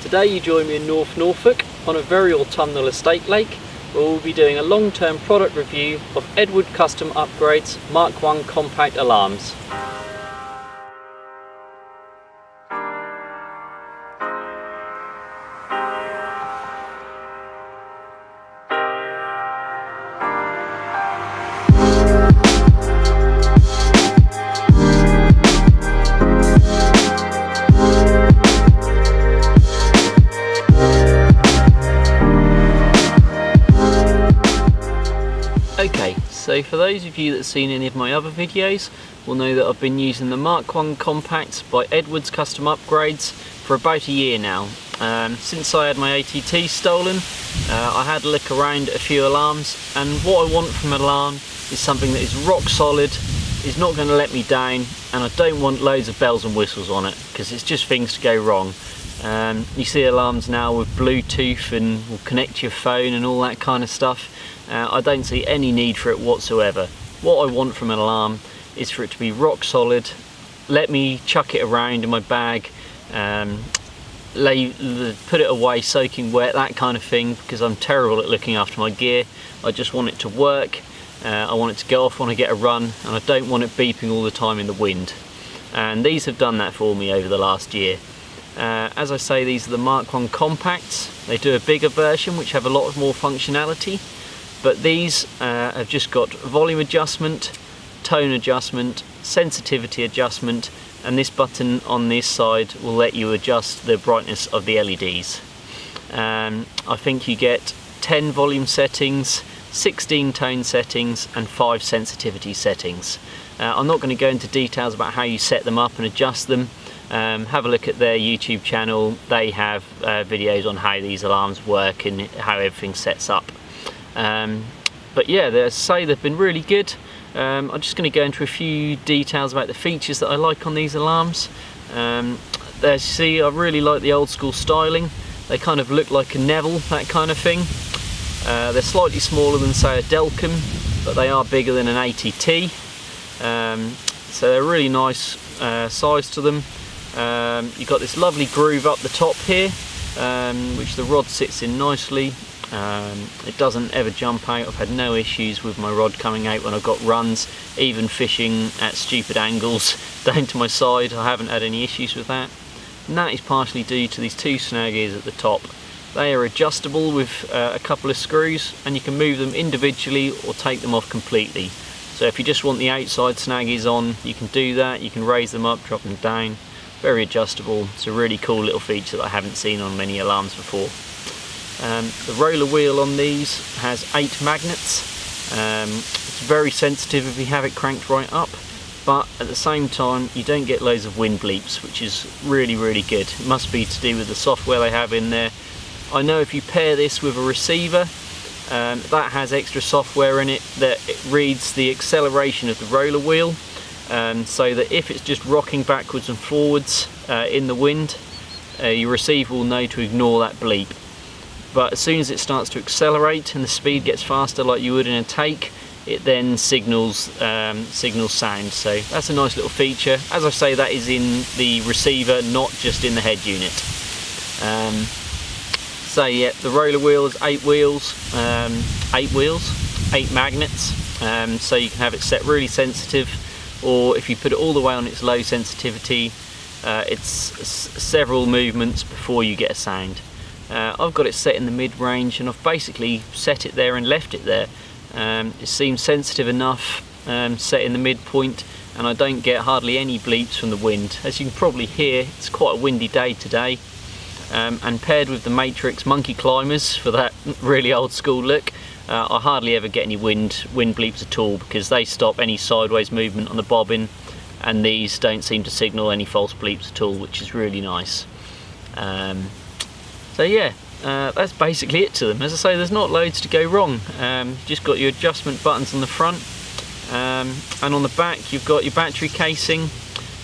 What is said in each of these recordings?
Today you join me in North Norfolk on a very autumnal estate lake where we'll be doing a long-term product review of Edward Custom Upgrades Mark 1 compact alarms. Okay, so for those of you that have seen any of my other videos will know that I've been using the Mark 1 Compact by Edward's Custom Upgrades for about a year now. Since I had my ATT stolen, I had a look around at a few alarms, and what I want from an alarm is something that is rock solid, is not going to let me down, and I don't want loads of bells and whistles on it because it's just things to go wrong. You see alarms now with Bluetooth and will connect to your phone and all that kind of stuff. I don't see any need for it whatsoever. What I want from an alarm is for it to be rock solid, let me chuck it around in my bag, put it away soaking wet, that kind of thing, because I'm terrible at looking after my gear. I just want it to work, I want it to go off when I get a run, and I don't want it beeping all the time in the wind. And these have done that for me over the last year. As I say, these are the Mark 1 Compacts. They do a bigger version which have a lot more functionality, but these have just got volume adjustment, tone adjustment, sensitivity adjustment, and this button on this side will let you adjust the brightness of the LEDs. I think you get 10 volume settings, 16 tone settings and 5 sensitivity settings. I'm not going to go into details about how you set them up and adjust them. Have a look at their YouTube channel. They have videos on how these alarms work and how everything sets up. But yeah, as I say, they've been really good. I'm just going to go into a few details about the features that I like on these alarms. As you see, I really like the old school styling. They kind of look like a Neville, that kind of thing. They're slightly smaller than, say, a Delcom, but they are bigger than an ATT. So they're a really nice size to them. You've got this lovely groove up the top here, which the rod sits in nicely. It doesn't ever jump out. I've had no issues with my rod coming out when I've got runs, even fishing at stupid angles down to my side. I haven't had any issues with that. And that is partially due to these two snag ears at the top. They are adjustable with a couple of screws, and you can move them individually or take them off completely. So if you just want the outside snaggies on, you can do that. You can raise them up, drop them down. Very adjustable. It's a really cool little feature that I haven't seen on many alarms before. The roller wheel on these has 8 magnets. It's very sensitive if you have it cranked right up, but at the same time you don't get loads of wind bleeps, which is really good. It must be to do with the software they have in there. I know if you pair this with a receiver, that has extra software in it that it reads the acceleration of the roller wheel, so that if it's just rocking backwards and forwards in the wind, your receiver will know to ignore that bleep. But as soon as it starts to accelerate and the speed gets faster like you would in a take, it then signals sound. So that's a nice little feature. As I say, that is in the receiver, not just in the head unit. So yeah, the roller wheel has 8 wheels, 8 magnets, so you can have it set really sensitive, or if you put it all the way on its low sensitivity, it's several movements before you get a sound. I've got it set in the mid-range, and I've basically set it there and left it there. It seems sensitive enough, set in the midpoint, and I don't get hardly any bleeps from the wind. As you can probably hear, it's quite a windy day today, and paired with the Matrix monkey climbers for that really old school look, I hardly ever get any wind bleeps at all, because they stop any sideways movement on the bobbin, and these don't seem to signal any false bleeps at all, which is really nice. So yeah, that's basically it to them. As I say, there's not loads to go wrong. Just got your adjustment buttons on the front, and on the back you've got your battery casing.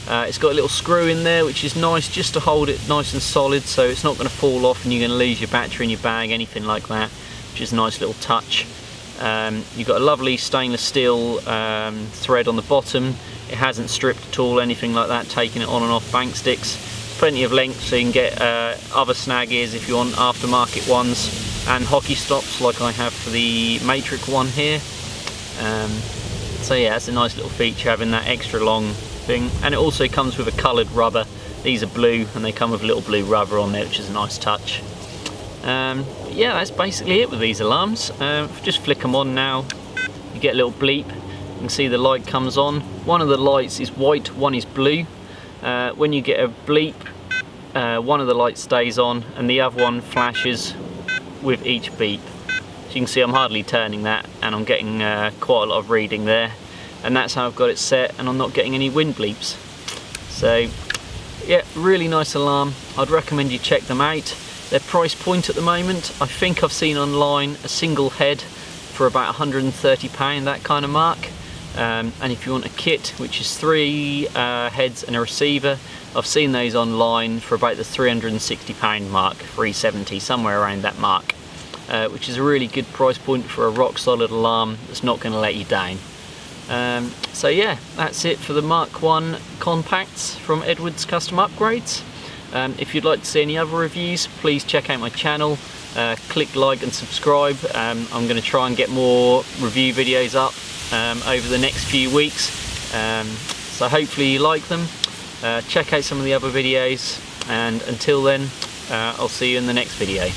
It's got a little screw in there which is nice just to hold it nice and solid, so it's not going to fall off and you're going to lose your battery in your bag, anything like that, which is a nice little touch. You've got a lovely stainless steel thread on the bottom. It hasn't stripped at all, anything like that, taking it on and off bank sticks. plenty of length, so you can get other snag ears if you want, aftermarket ones, and hockey stops like I have for the Matrix one here. So yeah, it's a nice little feature having that extra long thing, and it also comes with a coloured rubber. These are blue and they come with a little blue rubber on there, which is a nice touch. Yeah, that's basically it with these alarms. Just flick them on now, you get a little bleep. You can see the light comes on. One of the lights is white, one is blue. When you get a bleep, one of the lights stays on and the other one flashes with each beep. So you can see I'm hardly turning that and I'm getting quite a lot of reading there, and that's how I've got it set, and I'm not getting any wind bleeps. So yeah, really nice alarm. I'd recommend you check them out. Their price point at the moment, I think I've seen online a single head for about £130, that kind of mark. And if you want a kit, which is 3 heads and a receiver, I've seen those online for about the £360 mark, 370, somewhere around that mark, which is a really good price point for a rock solid alarm that's not going to let you down. So yeah, that's it for the Mark 1 compacts from Edwards Custom Upgrades. If you'd like to see any other reviews, please check out my channel, click like and subscribe. I'm going to try and get more review videos up over the next few weeks, so hopefully you like them. Check out some of the other videos, and until then, I'll see you in the next video.